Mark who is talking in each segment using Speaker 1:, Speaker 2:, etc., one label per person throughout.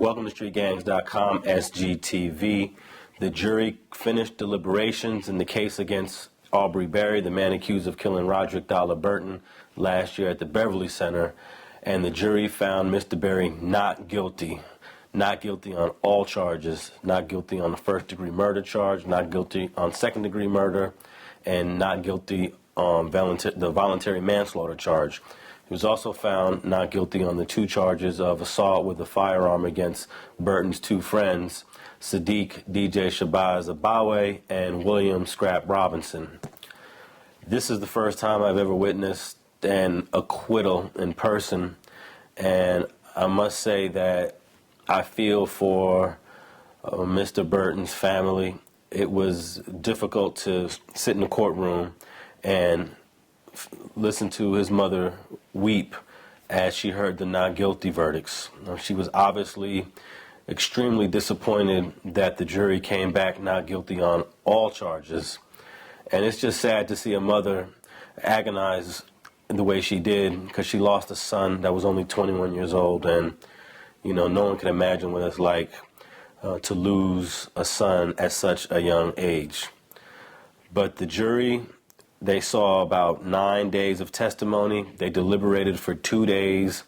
Speaker 1: Welcome to StreetGangs.com, SGTV. The jury finished deliberations in the case against Aubrey Berry, the man accused of killing Roderick Dolla Burton last year at the Beverly Center, and the jury found Mr. Berry not guilty. Not guilty on all charges, not guilty on the first-degree murder charge, not guilty on second-degree murder, and not guilty on the voluntary manslaughter charge. He was also found not guilty on the two charges of assault with a firearm against Burton's two friends, Sadiq DJ Shabazz Abawe and William Scrap Robinson. This is the first time I've ever witnessed an acquittal in person, and I must say that I feel for Mr. Burton's family. It was difficult to sit in the courtroom and listen to his mother weep as she heard the not guilty verdicts. She was obviously extremely disappointed that the jury came back not guilty on all charges. And it's just sad to see a mother agonize the way she did, because she lost a son that was only 21 years old, and no one can imagine what it's like to lose a son at such a young age. But the jury, they saw about 9 days of testimony. They deliberated for 2 days,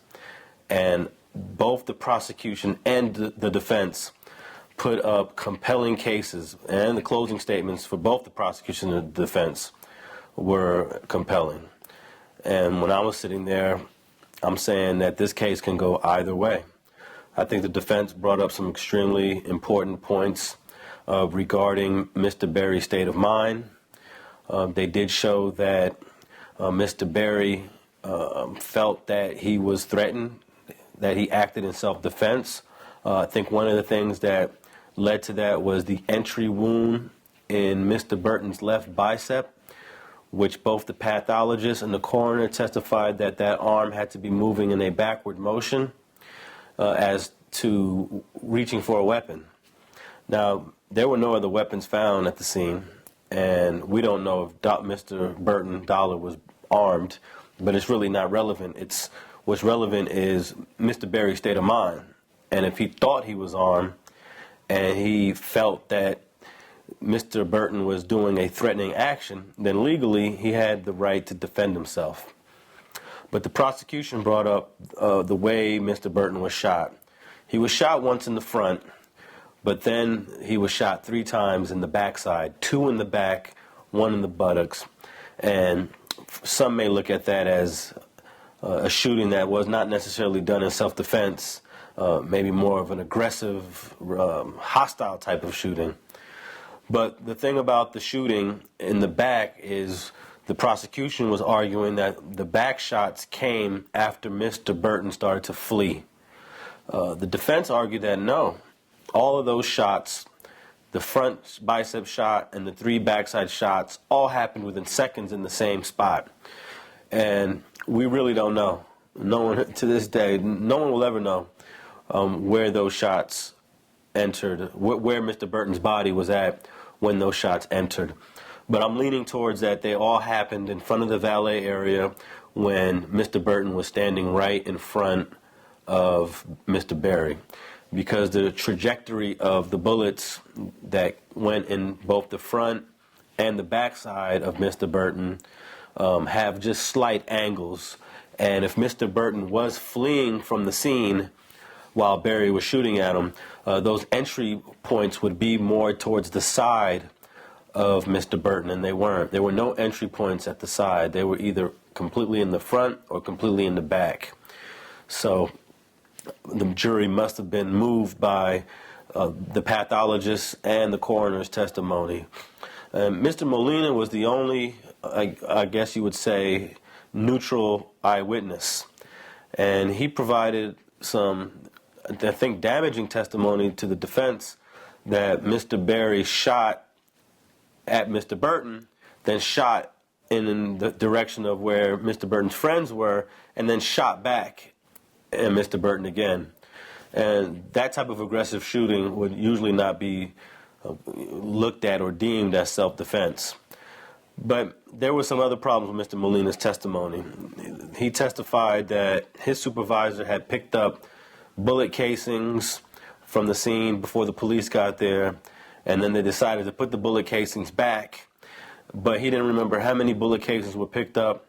Speaker 1: and both the prosecution and the defense put up compelling cases, and the closing statements for both the prosecution and the defense were compelling. And when I was sitting there, I'm saying that this case can go either way. I think the defense brought up some extremely important points regarding Mr. Berry's state of mind. They did show that Mr. Berry felt that he was threatened, that he acted in self-defense. I think one of the things that led to that was the entry wound in Mr. Burton's left bicep, which both the pathologist and the coroner testified that that arm had to be moving in a backward motion as to reaching for a weapon. Now, there were no other weapons found at the scene, and we don't know if Mr. Burton Dolla was armed, but it's really not relevant. What's relevant is Mr. Berry's state of mind. And if he thought he was armed and he felt that Mr. Burton was doing a threatening action, then legally he had the right to defend himself. But the prosecution brought up the way Mr. Burton was shot. He was shot once in the front, but then he was shot 3 times in the backside, 2 in the back, 1 in the buttocks. And some may look at that as a shooting that was not necessarily done in self-defense, maybe more of an aggressive, hostile type of shooting. But the thing about the shooting in the back is the prosecution was arguing that the back shots came after Mr. Burton started to flee. The defense argued that no, all of those shots, the front bicep shot and the 3 backside shots, all happened within seconds in the same spot. And we really don't know. No one, to this day, no one will ever know where those shots entered, where Mr. Burton's body was at when those shots entered. But I'm leaning towards that they all happened in front of the valet area when Mr. Burton was standing right in front of Mr. Berry, because the trajectory of the bullets that went in both the front and the backside of Mr. Burton have just slight angles. And if Mr. Burton was fleeing from the scene while Berry was shooting at him, those entry points would be more towards the side of Mr. Burton, and they weren't. There were no entry points at the side. They were either completely in the front or completely in the back. So the jury must have been moved by the pathologist and the coroner's testimony. Mr. Molina was the only, I guess you would say, neutral eyewitness. And he provided some, I think, damaging testimony to the defense that Mr. Berry shot at Mr. Burton, then shot in the direction of where Mr. Burton's friends were, and then shot back at Mr. Burton again. And that type of aggressive shooting would usually not be looked at or deemed as self-defense. But there were some other problems with Mr. Molina's testimony. He testified that his supervisor had picked up bullet casings from the scene before the police got there, and then they decided to put the bullet casings back, but he didn't remember how many bullet casings were picked up,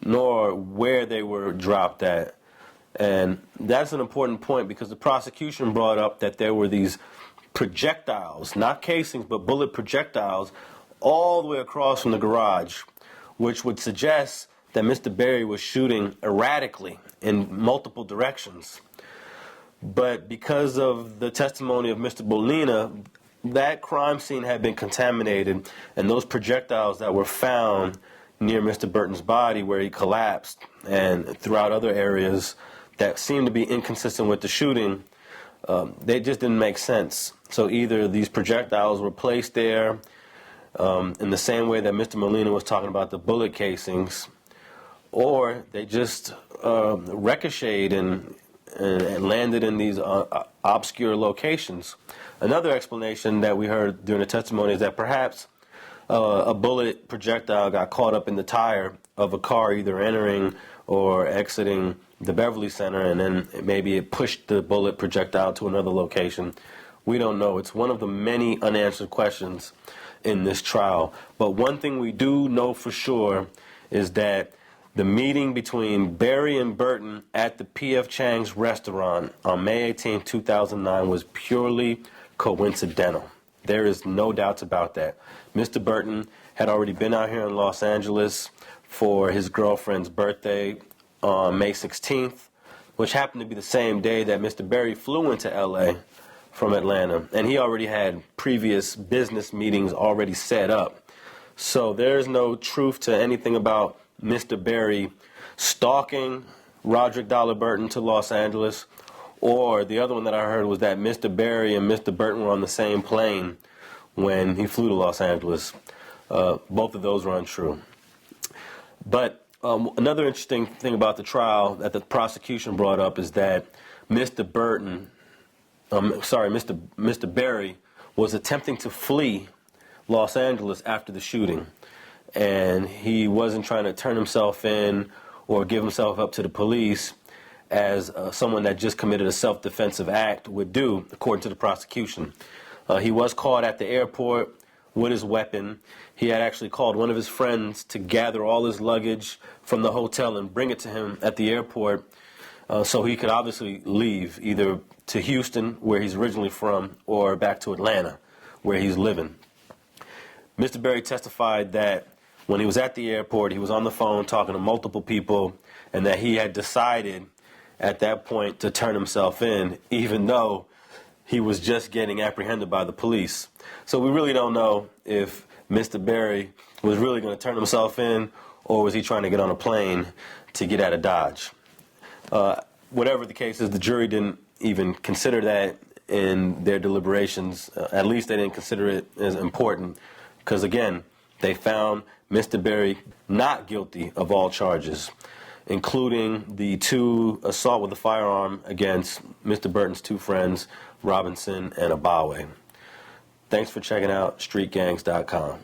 Speaker 1: nor where they were dropped at. And that's an important point because the prosecution brought up that there were these projectiles, not casings, but bullet projectiles, all the way across from the garage, which would suggest that Mr. Berry was shooting erratically in multiple directions. But because of the testimony of Mr. Molina, that crime scene had been contaminated, and those projectiles that were found near Mr. Burton's body where he collapsed and throughout other areas that seemed to be inconsistent with the shooting, they just didn't make sense. So either these projectiles were placed there in the same way that Mr. Molina was talking about the bullet casings, or they just ricocheted and landed in these obscure locations. Another explanation that we heard during the testimony is that perhaps a bullet projectile got caught up in the tire of a car either entering or exiting the Beverly Center, and then maybe it pushed the bullet projectile to another location. We don't know. It's one of the many unanswered questions in this trial. But one thing we do know for sure is that the meeting between Berry and Burton at the P.F. Chang's restaurant on May 18, 2009 was purely coincidental. There is no doubts about that. Mr. Burton had already been out here in Los Angeles for his girlfriend's birthday on May 16th, which happened to be the same day that Mr. Berry flew into L.A. from Atlanta, and he already had previous business meetings already set up. So there's no truth to anything about Mr. Berry stalking Roderick Dolla Burton to Los Angeles, or the other one that I heard was that Mr. Berry and Mr. Burton were on the same plane when he flew to Los Angeles. Both of those were untrue. But another interesting thing about the trial that the prosecution brought up is that Mr. Berry was attempting to flee Los Angeles after the shooting, and he wasn't trying to turn himself in or give himself up to the police as someone that just committed a self-defensive act would do, according to the prosecution. He was caught at the airport with his weapon. He had actually called one of his friends to gather all his luggage from the hotel and bring it to him at the airport so he could obviously leave either to Houston, where he's originally from, or back to Atlanta, where he's living. Mr. Berry testified that when he was at the airport, he was on the phone talking to multiple people, and that he had decided at that point to turn himself in, even though he was just getting apprehended by the police. So we really don't know if Mr. Berry was really going to turn himself in, or was he trying to get on a plane to get out of Dodge. Whatever the case is, the jury didn't even consider that in their deliberations. At least they didn't consider it as important, because again, they found Mr. Berry not guilty of all charges, including the 2 assault with a firearm against Mr. Burton's 2 friends, Robinson and Abawe. Thanks for checking out StreetGangs.com.